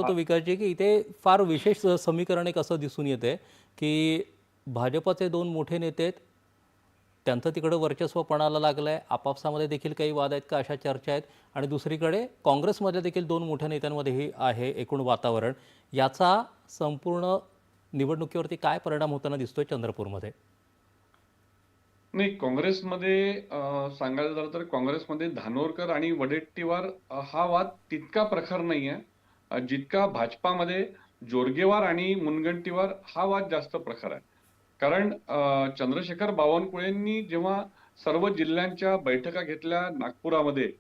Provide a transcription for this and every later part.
तो विकासजी की इथे फार विशेष समीकरण एक असं दिसून येते की भाजपचे दोन मोठे नेते आहेत, त्यांचं तिकडे वर्चस्व पणाला लागलंय, आपापसामध्ये देखील काही वाद आहेत का अशा चर्चा आहेत, आणि दुसरीकडे काँग्रेसमध्ये देखील दोन मोठ्या नेत्यांमध्येही आहे एकूण वातावरण. याचा संपूर्ण निवडणुकीवरती काय परिणाम होताना दिसतोय चंद्रपूरमध्ये? नाही, काँग्रेसमध्ये सांगायचं झालं तर काँग्रेसमध्ये धानोरकर आणि वडेट्टीवार हा वाद तितका प्रखर नाहीये जितका भाजपामध्ये जोरगेवार आणि मुनगंटीवार हा वाद जास्त प्रखर आहे. कारण चंद्रशेखर बावनकुळेंनी जेव्हा सर्व जिल्ह्यांच्या बैठका घेतल्या नागपुरामध्ये,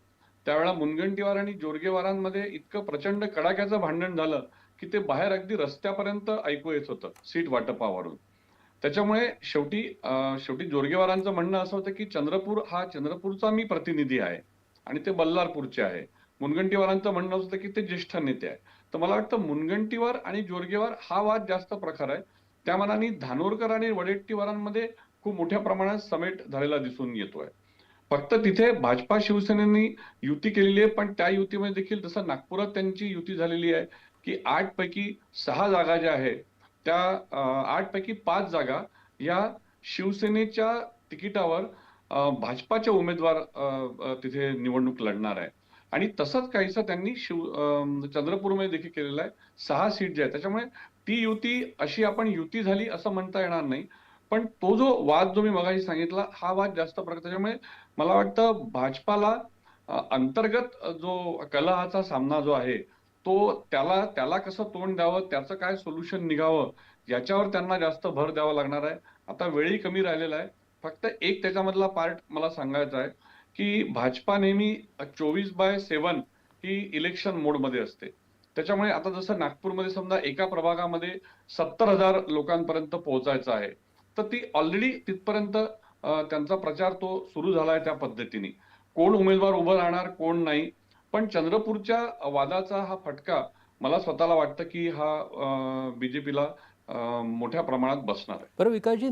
त्यावेळेला मुनगंटीवार आणि जोरगेवारांमध्ये इतकं प्रचंड कडाक्याचं भांडण झालं की ते बाहेर अगदी रस्त्यापर्यंत ऐकू येत होतं सीट वाटपावरून. त्याच्यामुळे शेवटी जोरगेवारांचं म्हणणं असं होतं की चंद्रपूरचा मी प्रतिनिधी आहे आणि ते बल्लारपूरचे आहे. मुनगंटीवारांचं म्हणणं असं होतं की ते ज्येष्ठ नेते आहे. तर मला वाटतं मुनगंटीवार आणि जोरगेवार हा वाद जास्त प्रखर आहे. त्या मानाने धानोरकर आणि वडेट्टीवारांमध्ये खूप मोठ्या प्रमाणात समेट झालेला दिसून येतोय. फक्त तिथे भाजपा शिवसेनेनी युती केलेली आहे, पण त्या युतीमध्ये देखील जसं नागपुरात त्यांची युती झालेली आहे की 8 पैकी 6 जागा ज्या आहेत त्या 8 पैकी 5 जागा या शिवसेनेच्या तिकिटावर भाजपाचे उमेदवार तिथे निवडणूक लढणार आहे. आणि तसंच काहीसं त्यांनी चंद्रपूरमध्ये देखील केलेलं आहे. 6 सीट जे आहेत त्याच्यामुळे ती युती अशी आपण युती झाली असं म्हणता येणार नाही. पण तो जो वाद जो मी मगाशी सांगितला हा वाद जास्त प्रकार त्याच्यामुळे मला वाटतं भाजपाला अंतर्गत जो कलहाचा सामना जो आहे तो त्याला कसं तोंड द्यावं, त्याचं काय सोल्युशन निघावं याच्यावर त्यांना जास्त भर द्यावा लागणार आहे. आता वेळही कमी राहिलेला आहे. फक्त एक त्याच्यामधला पार्ट मला सांगायचा आहे की भाजपा नेहमी 24/7 ही इलेक्शन मोडमध्ये असते. त्याच्यामुळे आता जसं नागपूरमध्ये समजा एका प्रभागामध्ये 70,000 लोकांपर्यंत पोहोचायचं आहे, तर ती ऑलरेडी तिथपर्यंत त्यांचा प्रचार तो सुरू झालाय त्या पद्धतीने. कोण उमेदवार उभं राहणार, कोण नाही. पण चंद्रपूरच्या वादाचा हा फटका मला स्वतःला वाटतं की हा बीजेपीला मोठ्या प्रमाणात बसणार आहे. बरं विकासजी,